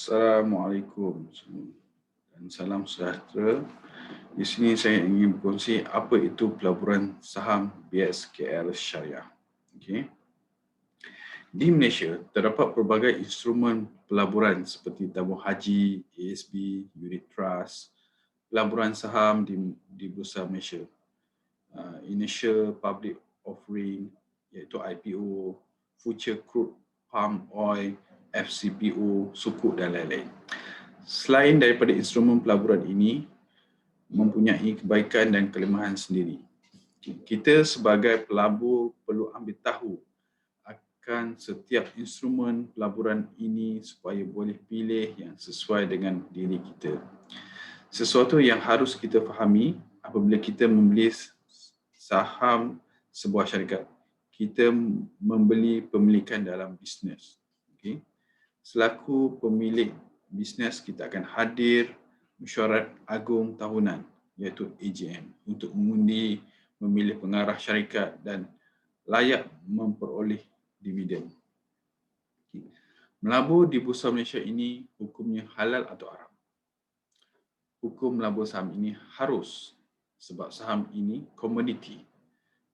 Assalamualaikum dan salam sejahtera. Di sini saya ingin berkongsi apa itu pelaburan saham BSKL Syariah. Okay. Di Malaysia, terdapat pelbagai instrumen pelaburan seperti tabung haji, ASB, unit trust, pelaburan saham di Bursa Malaysia, Initial Public Offering iaitu IPO, Future Crude Palm Oil, FCPO, sukuk dan lain-lain. Selain daripada instrumen pelaburan ini mempunyai kebaikan dan kelemahan sendiri. Kita sebagai pelabur perlu ambil tahu akan setiap instrumen pelaburan ini supaya boleh pilih yang sesuai dengan diri kita. Sesuatu yang harus kita fahami apabila kita membeli saham sebuah syarikat, kita membeli pemilikan dalam bisnes. Okay. Selaku pemilik bisnes, kita akan hadir mesyuarat agung tahunan iaitu AGM untuk mengundi memilih pengarah syarikat dan layak memperoleh dividen. Melabur di Bursa Malaysia ini hukumnya halal atau haram? Hukum melabur saham ini harus sebab saham ini komoditi.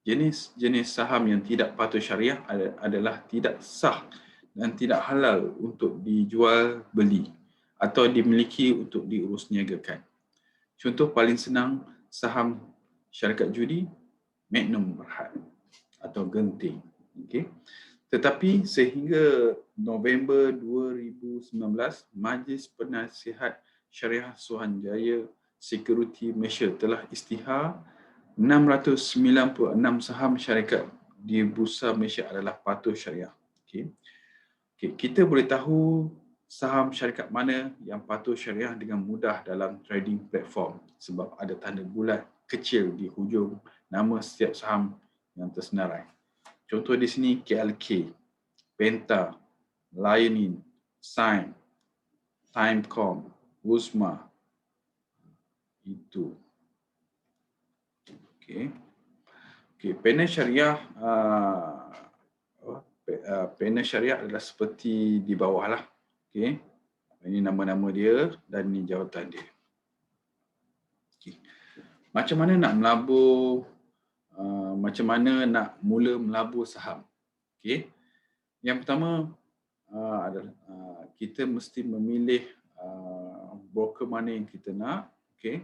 Jenis-jenis saham yang tidak patuh syariah adalah tidak sah dan tidak halal untuk dijual beli atau dimiliki untuk diurus niagakan. Contoh paling senang, saham syarikat judi, Magnum Berhad atau Genting. Okay. Tetapi sehingga November 2019, Majlis Penasihat Syariah Suruhanjaya Security Malaysia telah isytihar 696 saham syarikat di Bursa Malaysia adalah patuh syariah. Okay. Kita boleh tahu saham syarikat mana yang patuh syariah dengan mudah dalam trading platform sebab ada tanda bulat kecil di hujung nama setiap saham yang tersenarai. Contoh di sini KLK, Penta, Lionin, Sign, Timecom, Usma. Itu. Panel syariah panel syariah adalah seperti di bawah lah. Okay. Ini nama-nama dia dan ini jawatan dia. Okay. Macam mana nak melabur, macam mana nak mula melabur saham? Okay. Yang pertama adalah kita mesti memilih broker mana yang kita nak. Okay.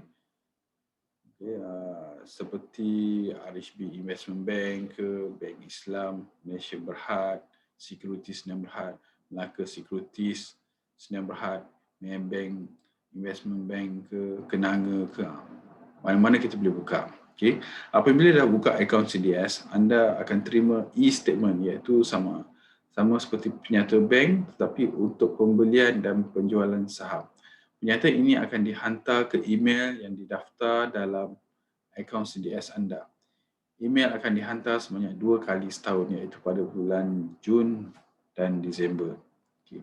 Seperti RHB Investment Bank ke, Bank Islam Malaysia Berhad, Securities Sdn Berhad, Melaka Securities Sdn Berhad, Maybank Investment Bank ke, Kenanga ke, mana-mana kita boleh buka. Okay. Apabila dah buka akaun CDS, anda akan terima e-statement iaitu sama seperti penyata bank tetapi untuk pembelian dan penjualan saham. Penyata ini akan dihantar ke email yang didaftar dalam akaun CDS anda. Email akan dihantar sebanyak 2 kali setahun iaitu pada bulan Jun dan Disember. Okay.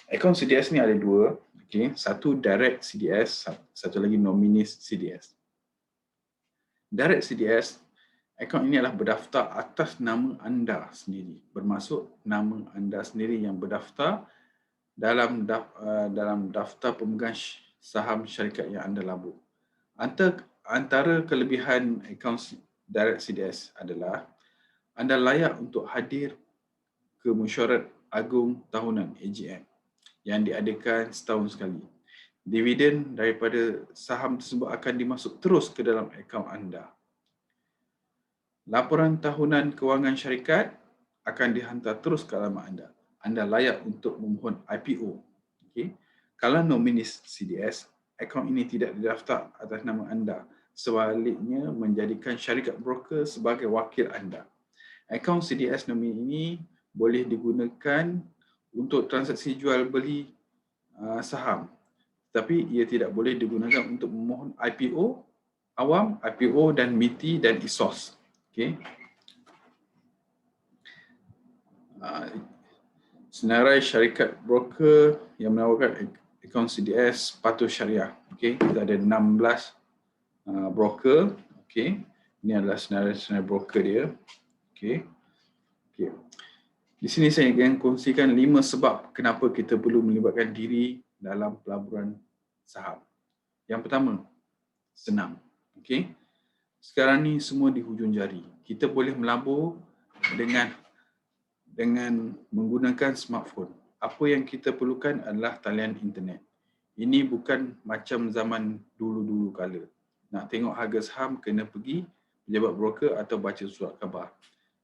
Akaun CDS ni ada 2. Okay. Satu direct CDS, satu lagi nominis CDS. Direct CDS, akaun ini adalah berdaftar atas nama anda sendiri. Bermaksud nama anda sendiri yang berdaftar dalam daftar pemegang saham syarikat yang anda labur. Antara kelebihan akaun direct CDS adalah anda layak untuk hadir ke mesyuarat agung tahunan AGM yang diadakan setahun sekali. Dividen daripada saham tersebut akan dimasuk terus ke dalam akaun anda. Laporan tahunan kewangan syarikat akan dihantar terus ke alamat anda. Anda layak untuk memohon IPO. Okay. Kalau nominis CDS, akaun ini tidak didaftar atas nama anda. Sebaliknya, menjadikan syarikat broker sebagai wakil anda. Akaun CDS nomini ini boleh digunakan untuk transaksi jual beli saham. Tapi ia tidak boleh digunakan untuk memohon IPO, awam, IPO dan MITI dan ESOS. Okay. Senarai syarikat broker yang menawarkan akaun CDS patuh syariah. Okay. Kita ada 16 broker. Okay. Ini adalah senarai broker dia. Okay. Okay. Di sini saya akan kongsikan 5 sebab kenapa kita perlu melibatkan diri dalam pelaburan saham. Yang pertama, senang. Okey. Sekarang ni semua di hujung jari. Kita boleh melabur dengan menggunakan smartphone. Apa yang kita perlukan adalah talian internet. Ini bukan macam zaman dulu-dulu kala. Nak tengok harga saham kena pergi pejabat broker atau baca surat khabar.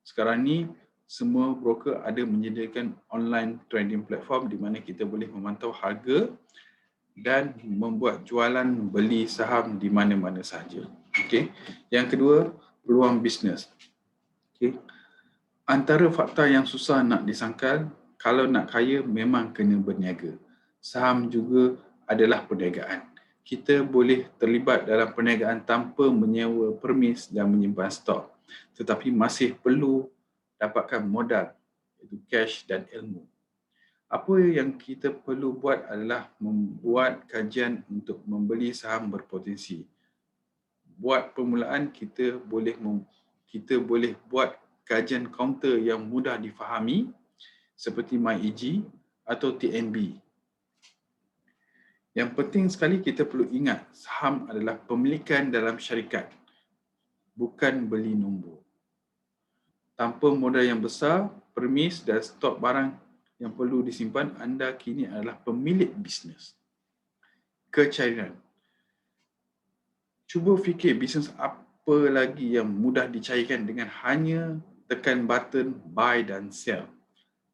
Sekarang ni semua broker ada menyediakan online trading platform di mana kita boleh memantau harga dan membuat jualan beli saham di mana-mana sahaja. Okey. Yang kedua, peluang bisnes. Okey. Antara fakta yang susah nak disangkal, kalau nak kaya memang kena berniaga. Saham juga adalah perniagaan. Kita boleh terlibat dalam perniagaan tanpa menyewa permis dan menyimpan stok. Tetapi masih perlu dapatkan modal, iaitu cash dan ilmu. Apa yang kita perlu buat adalah membuat kajian untuk membeli saham berpotensi. Buat permulaan kita boleh buat kajian kaunter yang mudah difahami seperti MyEG atau TNB. Yang penting sekali kita perlu ingat, saham adalah pemilikan dalam syarikat, bukan beli nombor. Tanpa modal yang besar, permis dan stok barang yang perlu disimpan, anda kini adalah pemilik bisnes. Kecairan. Cuba fikir bisnes apa lagi yang mudah dicairkan dengan hanya tekan button buy dan sell.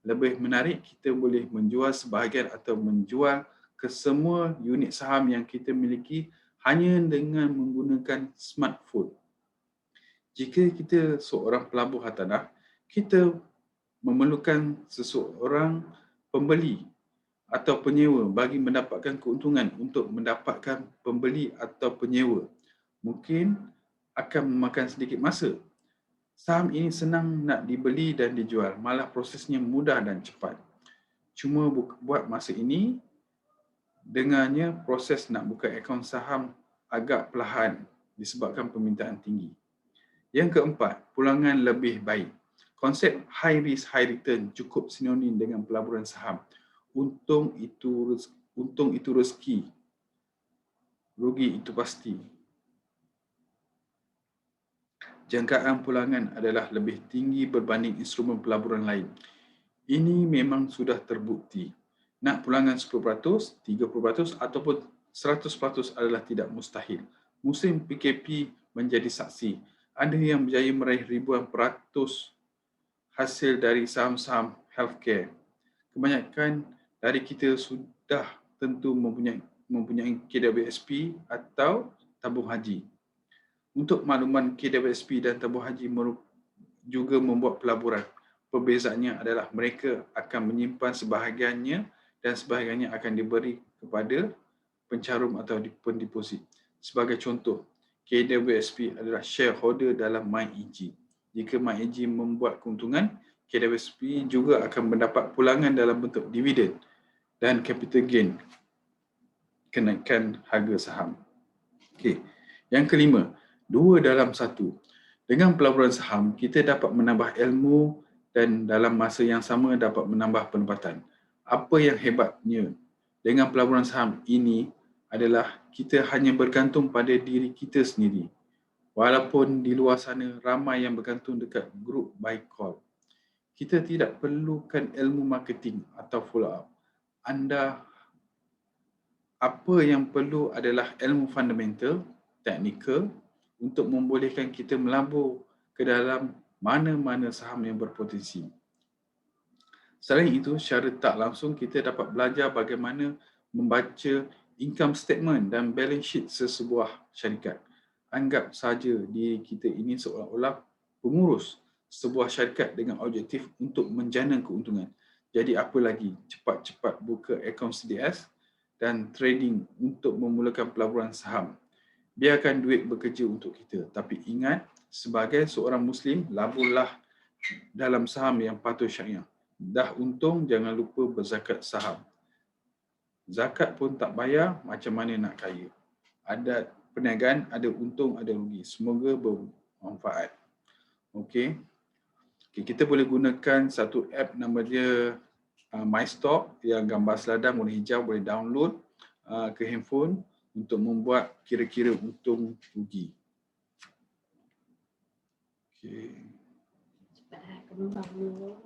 Lebih menarik, kita boleh menjual sebahagian atau menjual ke semua unit saham yang kita miliki hanya dengan menggunakan smartphone. Jika kita seorang pelabur hartanah, kita memerlukan seseorang pembeli atau penyewa bagi mendapatkan keuntungan untuk mendapatkan pembeli atau penyewa. Mungkin akan memakan sedikit masa. Saham ini senang nak dibeli dan dijual, malah prosesnya mudah dan cepat. Cuma buat masa ini, dengannya proses nak buka akaun saham agak perlahan disebabkan permintaan tinggi. Yang keempat, pulangan lebih baik. Konsep high risk, high return cukup sinonim dengan pelaburan saham. Untung itu rezeki, rugi itu pasti. Jangkaan pulangan adalah lebih tinggi berbanding instrumen pelaburan lain. Ini memang sudah terbukti. Nak pulangan 10%, 30% ataupun 100% adalah tidak mustahil. Musim PKP menjadi saksi. Ada yang berjaya meraih ribuan peratus hasil dari saham-saham healthcare. Kebanyakan dari kita sudah tentu mempunyai KWSP atau tabung haji. Untuk makluman, KWSP dan tabung haji juga membuat pelaburan. Perbezaannya adalah mereka akan menyimpan sebahagiannya dan sebahagiannya akan diberi kepada pencarum atau pendeposit. Sebagai contoh, KWSP adalah shareholder dalam MyEG. Jika MyEG membuat keuntungan, KWSP juga akan mendapat pulangan dalam bentuk dividen dan capital gain, kenaikan harga saham. Okey. Yang kelima, 2 dalam 1. Dengan pelaburan saham, kita dapat menambah ilmu dan dalam masa yang sama dapat menambah pendapatan. Apa yang hebatnya dengan pelaburan saham ini adalah kita hanya bergantung pada diri kita sendiri. Walaupun di luar sana ramai yang bergantung dekat group buy call. Kita tidak perlukan ilmu marketing atau follow up. Apa yang perlu adalah ilmu fundamental, teknikal untuk membolehkan kita melabur ke dalam mana-mana saham yang berpotensi. Selain itu, secara tak langsung kita dapat belajar bagaimana membaca income statement dan balance sheet sesebuah syarikat. Anggap saja diri kita ini seolah-olah pengurus sebuah syarikat dengan objektif untuk menjana keuntungan. Jadi apa lagi, cepat-cepat buka akaun CDS dan trading untuk memulakan pelaburan saham. Biarkan duit bekerja untuk kita. Tapi ingat, sebagai seorang Muslim, laburlah dalam saham yang patuh syariah. Dah untung, jangan lupa berzakat saham. Zakat pun tak bayar, macam mana nak kaya? Ada perniagaan, ada untung, ada rugi. Semoga bermanfaat. Okey. Okay, kita boleh gunakan satu app nama dia My Stock yang gambar seladang warna hijau, boleh download ke handphone untuk membuat kira-kira untung rugi. Okay. Cepatlah, kembang dulu.